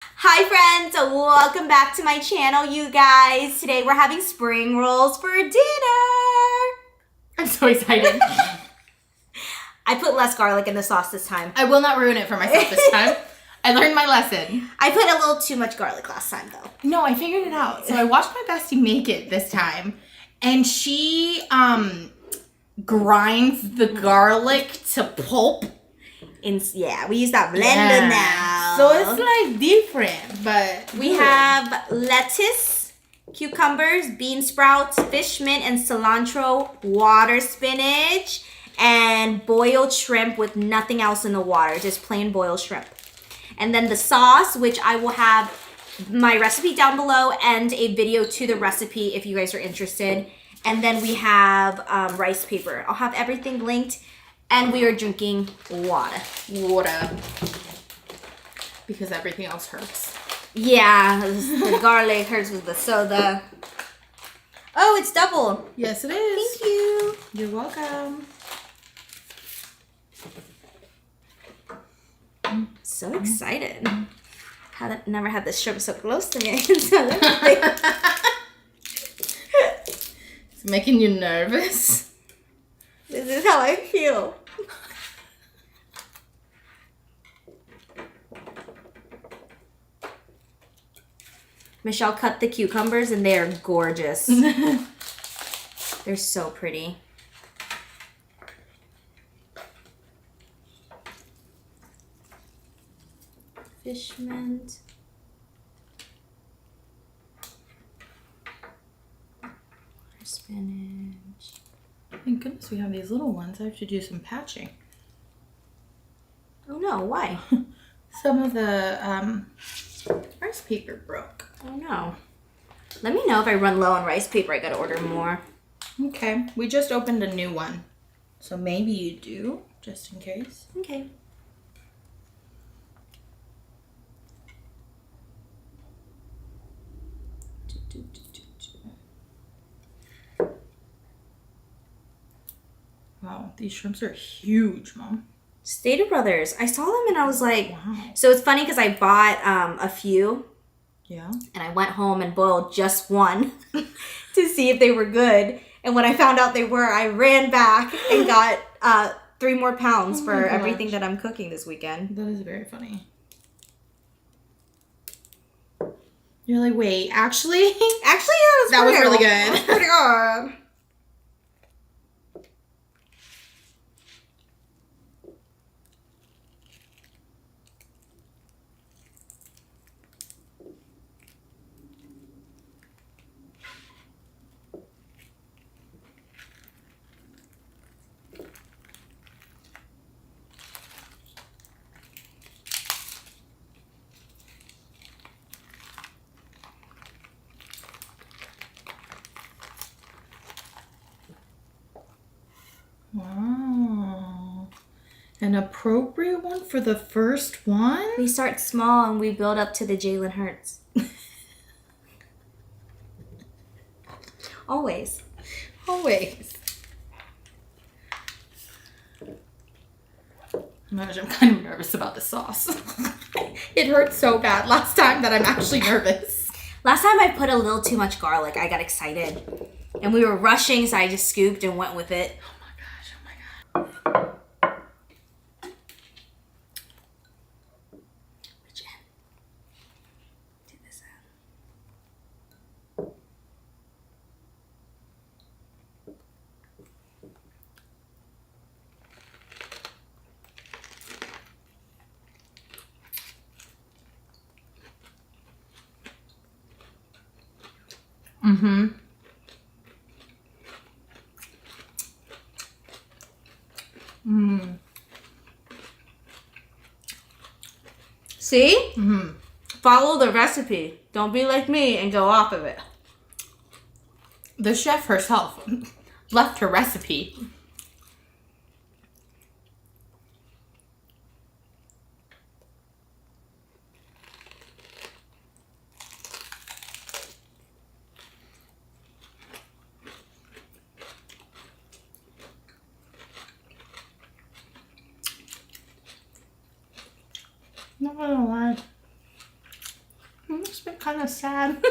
Hi friends, welcome back to my channel, you guys. Today we're having spring rolls for dinner. I'm so excited. I put less garlic in the sauce this time. I will not ruin it for myself this time. I learned my lesson. I put a little too much garlic last time though. No, I figured it out. So I watched my bestie make it this time. And she grinds the garlic to pulp. Yeah, we use that blender now. So it's like different, but we have lettuce, cucumbers, bean sprouts, fish mint and cilantro, water spinach, and boiled shrimp with nothing else in the water, just plain boiled shrimp. And then the sauce, which I will have my recipe down below and a video to the recipe if you guys are interested. And then we have rice paper. I'll have everything linked. And we are drinking water. Water. Because everything else hurts. Yeah, the garlic hurts with the soda. Oh, it's double. Yes, it is. Thank you. You're welcome. So excited. Never had this shrimp so close to me. It's making you nervous. This is how I feel. Michelle cut the cucumbers and they are gorgeous. They're so pretty. Fish mint. Spinach. Thank goodness we have these little ones. I have to do some patching. Oh no, why? Some of the rice paper broke. Oh no. Let me know if I run low on rice paper. I gotta order more. Okay. We just opened a new one. So maybe you do, just in case. Okay. Wow, these shrimps are huge, Mom. Stater Brothers. I saw them and I was like, Wow. So it's funny because I bought a few. Yeah. And I went home and boiled just one to see if they were good. And when I found out they were, I ran back and got 3 more pounds for everything that I'm cooking this weekend. That is very funny. You're like, wait, actually? Actually, yeah, that was really good. That was pretty good. Wow. An appropriate one for the first one? We start small and we build up to the Jalen Hurts. Always. Always. I'm kind of nervous about the sauce. It hurt so bad last time that I'm actually nervous. Last time I put a little too much garlic. I got excited. And we were rushing, so I just scooped and went with it. Oh my gosh, oh my god. Which end? Do this end. Mm-hmm. Mm. See? Mm-hmm. Follow the recipe. Don't be like me and go off of it. The chef herself left her recipe. Not gonna lie. It's been kind of sad.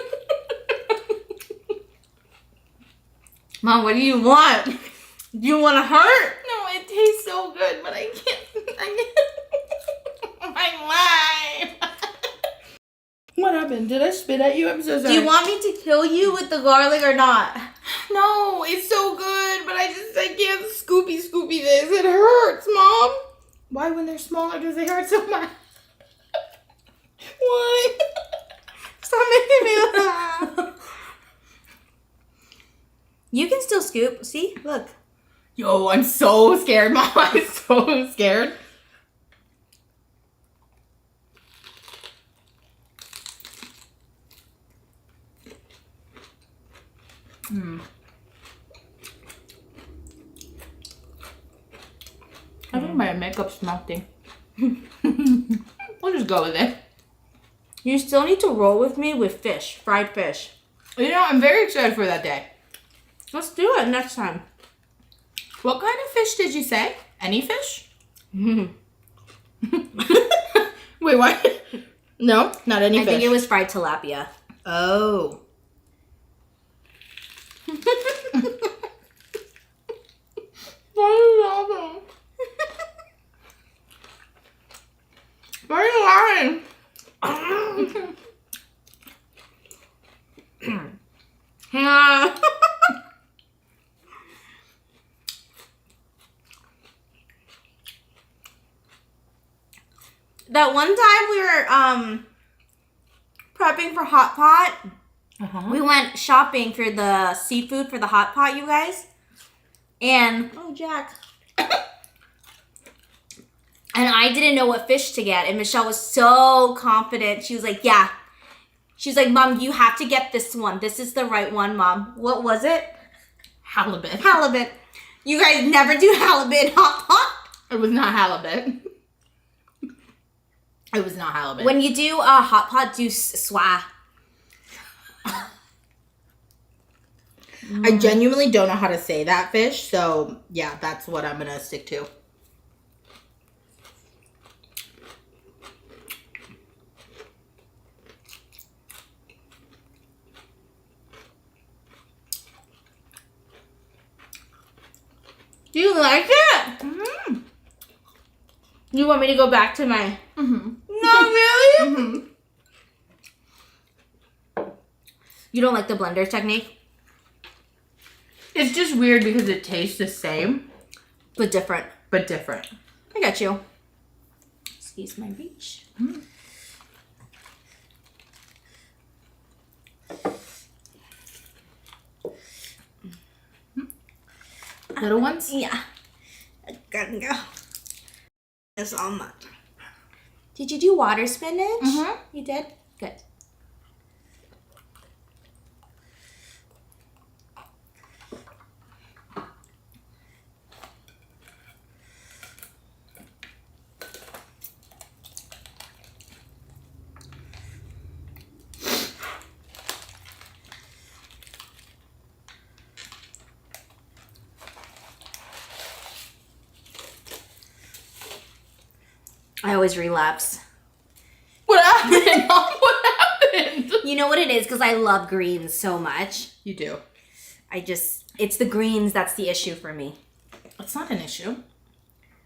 Mom, what do you want? Do you want to hurt? No, it tastes so good, but I can't. My life. What happened? Did I spit at you? I'm so sorry. Do you want me to kill you with the garlic or not? No, it's so good, but I can't scoopy this. It hurts, Mom. Why, when they're smaller, does it hurt so much? Why? Stop making me laugh. You can still scoop. See? Look. Yo, I'm so scared, Mom. I'm so scared. I think my makeup's melting. We'll just go with it. You still need to roll with me with fish. Fried fish. You know, I'm very excited for that day. Let's do it next time. What kind of fish did you say? Any fish? Wait, what? No, not any fish. I think it was fried tilapia. Oh. Why are you laughing? Why are you laughing? Hang on. That one time we were prepping for hot pot, we went shopping for the seafood for the hot pot, you guys. And oh, Jack. And I didn't know what fish to get, and Michelle was so confident. She was like, "Yeah." She was like, "Mom, you have to get this one. This is the right one, Mom." What was it? Halibut. Halibut. You guys never do halibut in hot pot? It was not halibut. It was not halibut. When you do a hot pot, do swa. I genuinely don't know how to say that fish, so yeah, that's what I'm gonna stick to. Do you like it? Mm-hmm. You want me to go back to my... Mm-hmm. No, really? Mm-hmm. You don't like the blender technique? It's just weird because it tastes the same. But different. But different. I got you. Excuse my reach. Mm. Little ones? Yeah. I gotta go. It's all much. Did you do water spinach? Mm-hmm. You did? Good. I always relapse. What happened? What happened? You know what it is? Because I love greens so much. You do. It's the greens that's the issue for me. It's not an issue.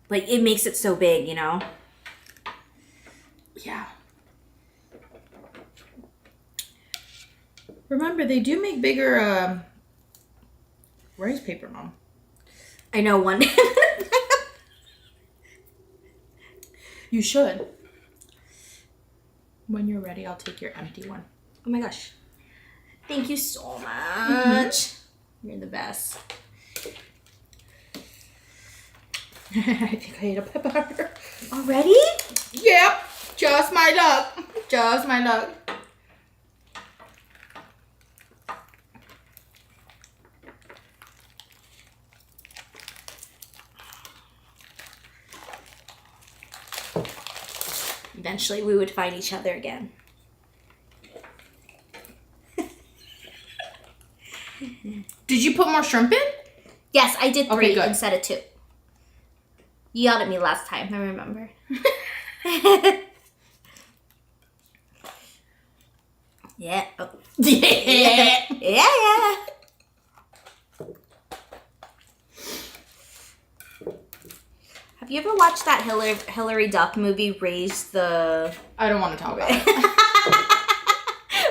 Like, it makes it so big, you know? Yeah. Remember, they do make bigger rice paper, Mom. I know one. You should. When you're ready, I'll take your empty one. Oh my gosh. Thank you so much. You're the best. I think I ate a pepper. Already? Yep. Just my luck. Just my luck. Eventually, we would find each other again. Did you put more shrimp in? Yes, I did 3 Okay, good. instead of 2. You yelled at me last time, I remember. Yeah. Oh. Yeah. Yeah. Have you ever watched that Hillary Duff movie, Raise the... I don't want to talk about it.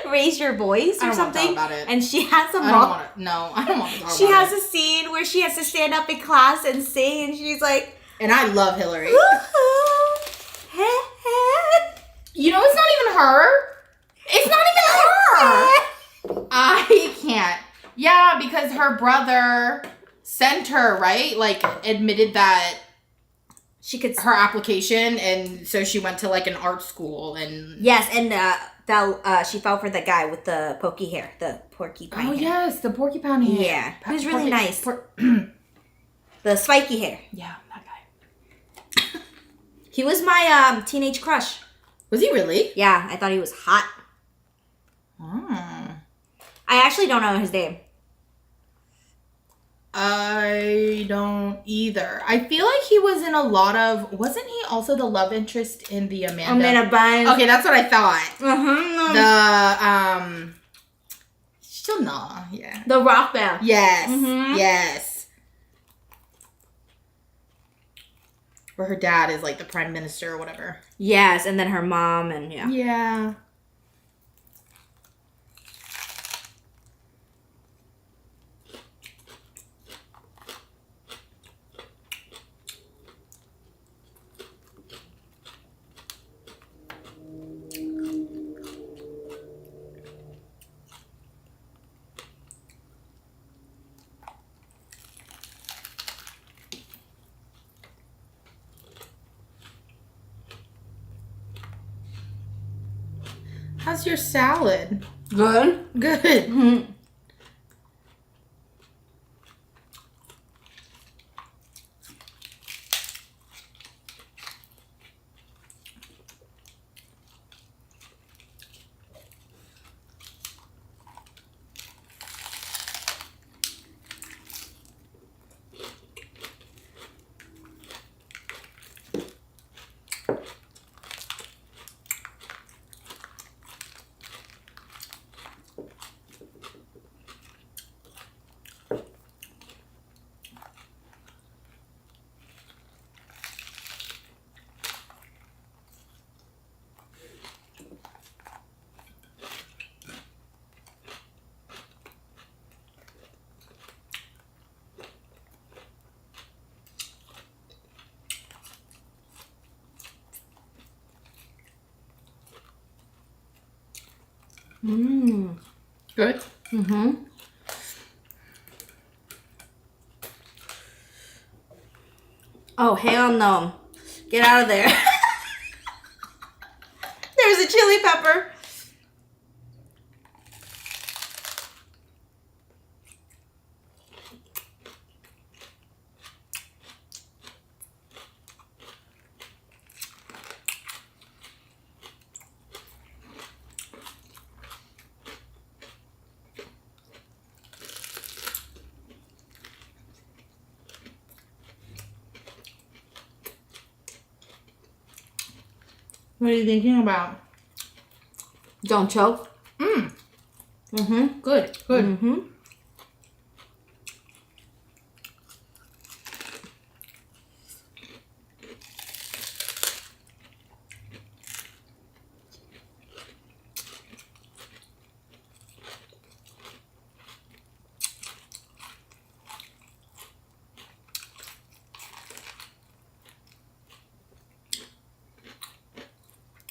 Raise Your Voice or I don't want to something? talk about it. And she has a I don't want to. No, I don't want to talk She about has it. a scene where she has to stand up in class and sing, and she's like, And I love Hillary. you know, it's not even her. It's not even her. I can't. Yeah, because her brother sent her, right? Like, admitted that she could her application, and so she went to like an art school and yes, and she fell for the guy with the pokey hair, the porcupine hair. Yes, the porcupine hair. Yeah, he was really nice. The spiky hair. Yeah, that guy. He was my teenage crush. Was he really? Yeah, I thought he was hot. I actually don't know his name. I don't either. I feel like he was in a lot of... Wasn't he also the love interest in the Amanda Bynes? Okay, that's what I thought. Mm-hmm. Still nah, yeah. The rock band. Yes, Mm-hmm. yes. Where her dad is like the prime minister or whatever. Yes, and then her mom and yeah. Yeah. How's your salad? Good. Good. Mm-hmm. Mm. Good. Mm-hmm. Oh, hell no. Get out of there. There's a chili pepper. What are you thinking about? Don't choke. Mm. Mm-hmm. Good. Good. Mm-hmm.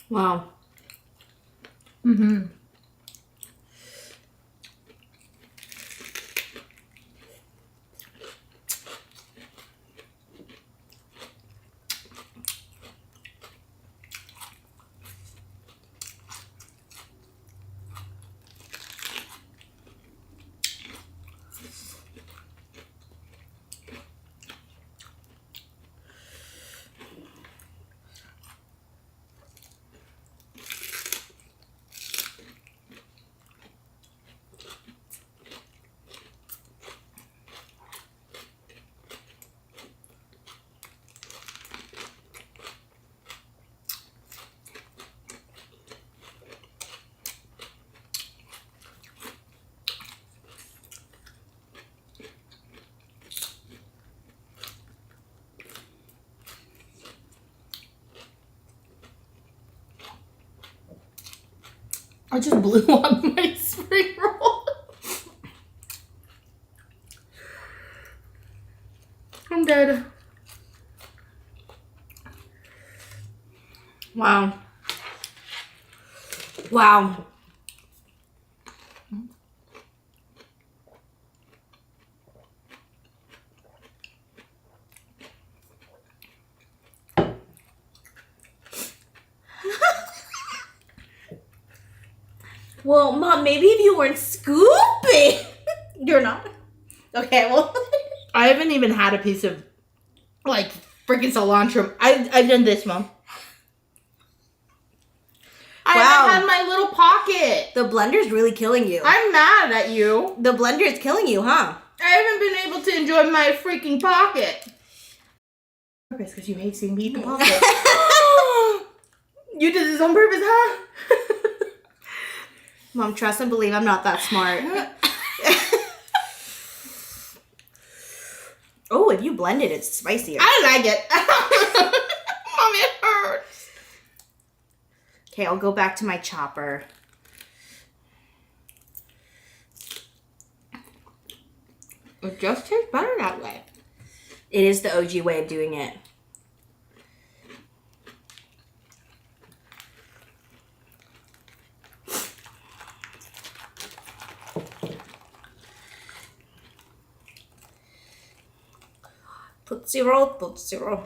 Wow. Mm-hmm. I just blew on my spring roll. I'm dead. Wow. Wow. Well, Mom, maybe if you weren't scooping. You're not? Okay, well. I haven't even had a piece of, like, freaking cilantro. I've done this, Mom. I haven't had my little pocket. The blender's really killing you. I'm mad at you. The blender is killing you, huh? I haven't been able to enjoy my freaking pocket. Purpose, because you hate seeing me eat the pocket. You did this on purpose, huh? Mom, trust and believe I'm not that smart. Oh, if you blend it, it's spicier. I like it. Mom, it hurts. Okay, I'll go back to my chopper. It just tastes better that way. It is the OG way of doing it. Tootsie Roll, Tootsie Roll.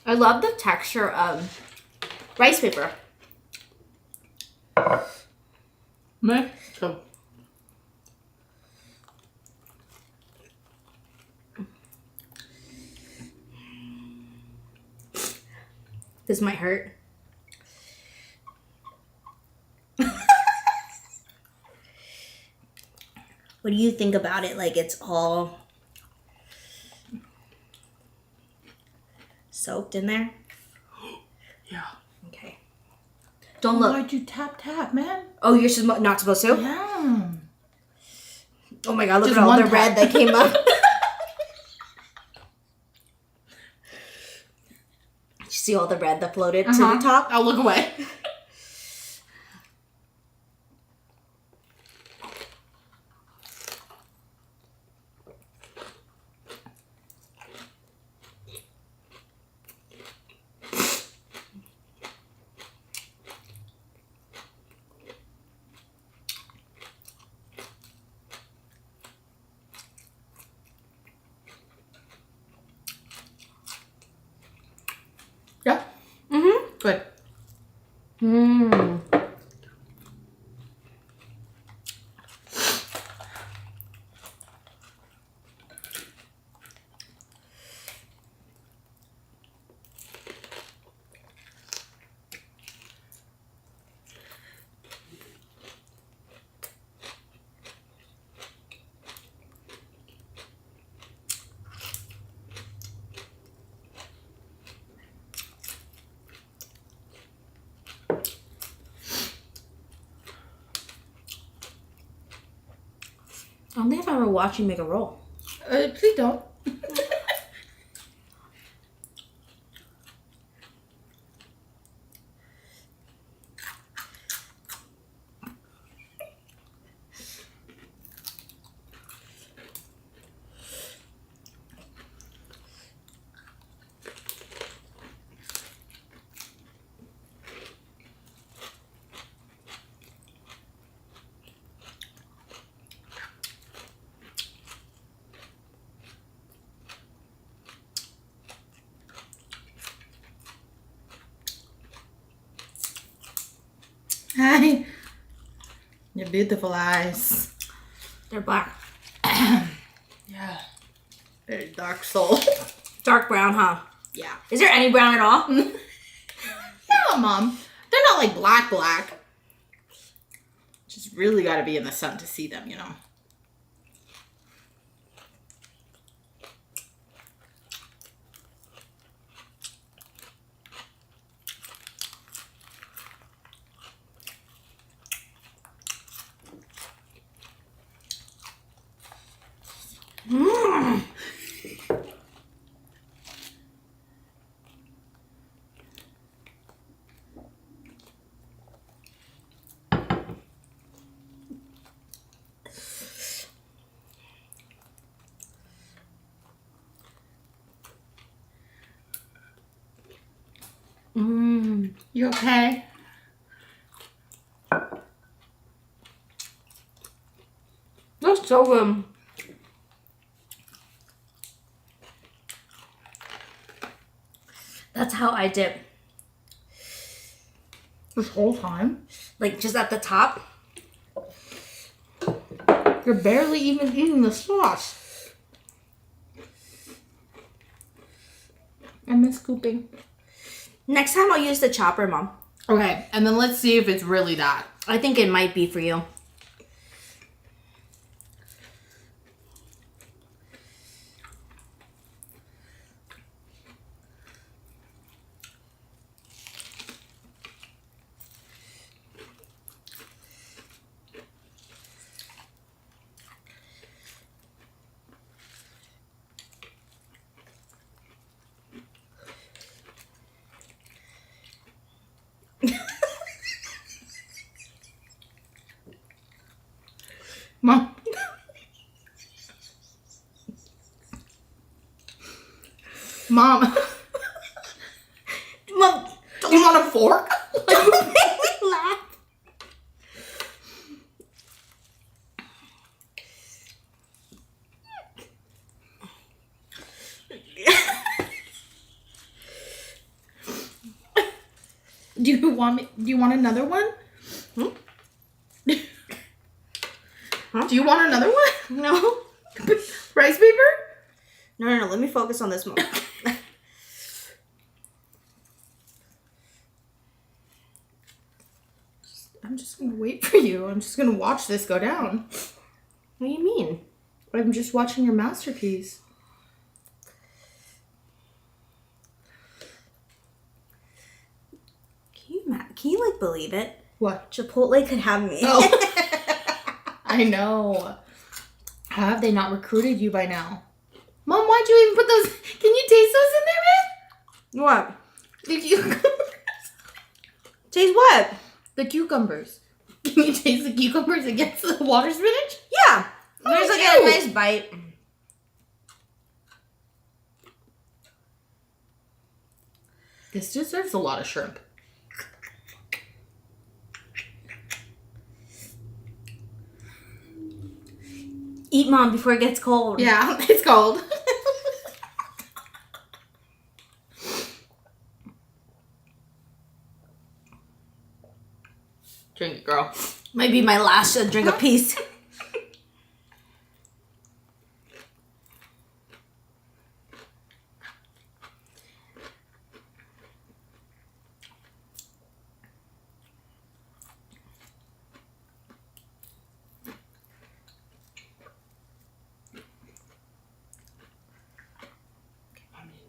I love the texture of rice paper. Me? So. This might hurt. What do you think about it? Like it's all soaked in there? Yeah. Okay. Don't look. Why'd you tap, man? Oh, you're not supposed to? Yeah. Oh my God, look Just at all one the tap. red that came up. Did you see all the red that floated to the top? I'll look away. Yeah. Mm-hmm. Good. Mmm. I don't think I've ever watched you make a roll. Please don't. Hi. Your beautiful eyes. They're black. Yeah. Very dark soul. Dark brown, huh? Yeah. Is there any brown at all? No, Mom. They're not like black. Just really got to be in the sun to see them, you know. Mmm. Mmm. You okay? That's so good. That's how I dip. This whole time? Like just at the top. You're barely even eating the sauce. I miss scooping. Next time I'll use the chopper, Mom. Okay, and then let's see if it's really that. I think it might be for you. Mom. Mom. Mom, Do you want a fork? don't make me laugh. Do you want another one? Hmm? Huh? Do you want another one? No. Rice paper? No. Let me focus on this one. I'm just gonna wait for you. I'm just gonna watch this go down. What do you mean? I'm just watching your masterpiece. Can you like believe it? What? Chipotle could have me. Oh. I know. Have they not recruited you by now? Mom, why'd you even put those? Can you taste those in there, What? man? The cucumbers. Taste what? The cucumbers. Can you taste the cucumbers against the water spinach? Yeah. There's like a nice bite. This deserves a lot of shrimp. Eat, Mom, before it gets cold. Yeah, it's cold. Drink it, girl. Might be my last drink of peace.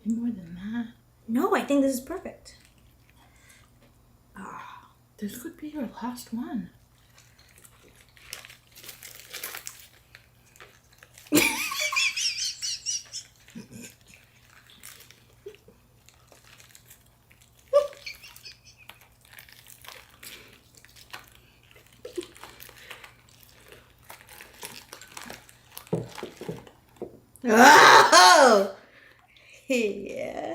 More than that. No, I think this is perfect. This could be your last one. Oh! Yeah.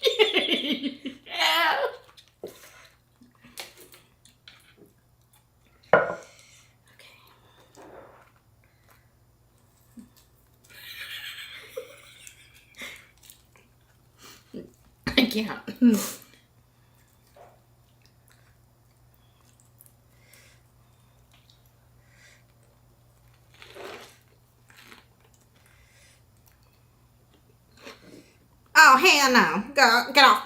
Yeah. I can't. Oh, hell no. Go, get off.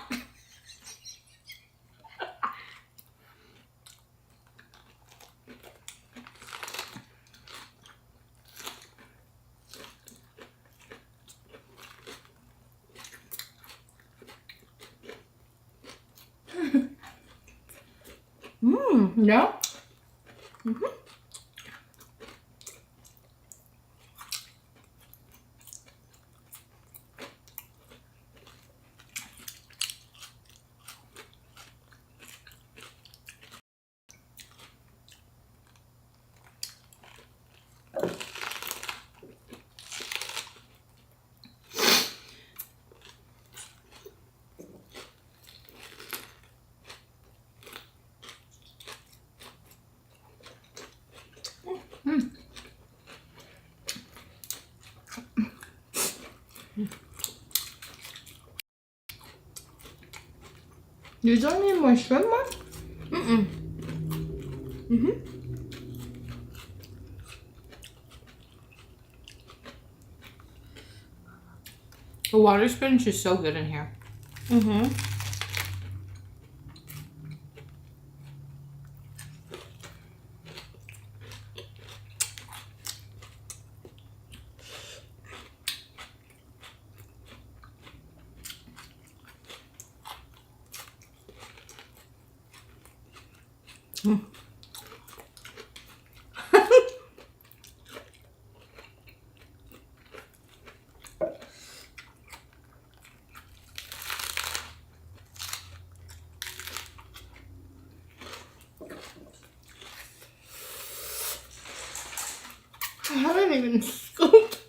No? Mm-hmm. You don't need more shrimp, Mom? Mm-mm. Mm-hmm. The water spinach is so good in here. Mm-hmm. Mm. I haven't even scooped.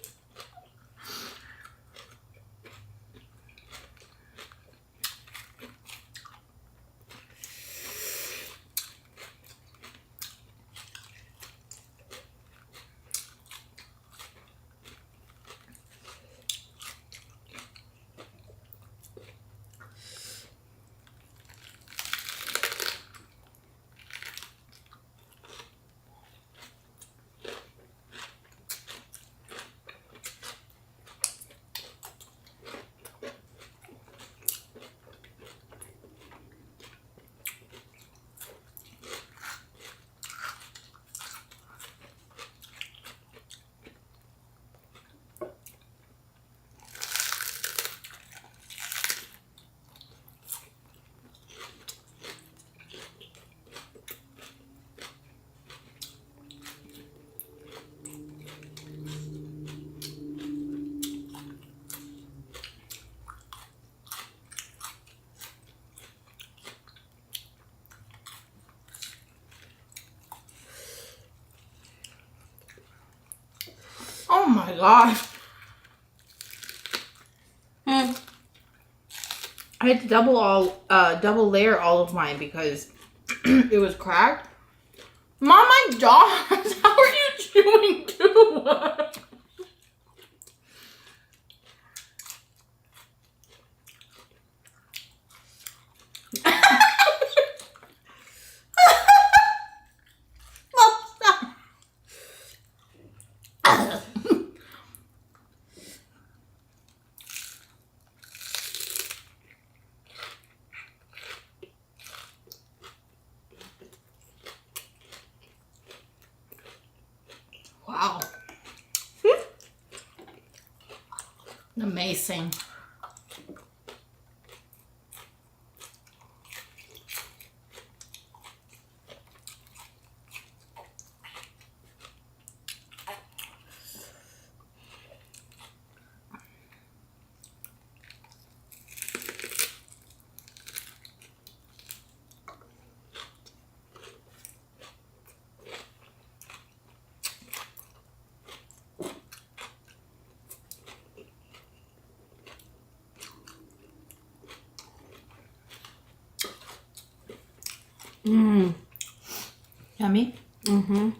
Oh my gosh. Mm. I had to double layer all of mine because it was cracked. Mom, my jaws. How are you chewing too? Wow. Amazing. Mm. Yummy. Mm-hmm.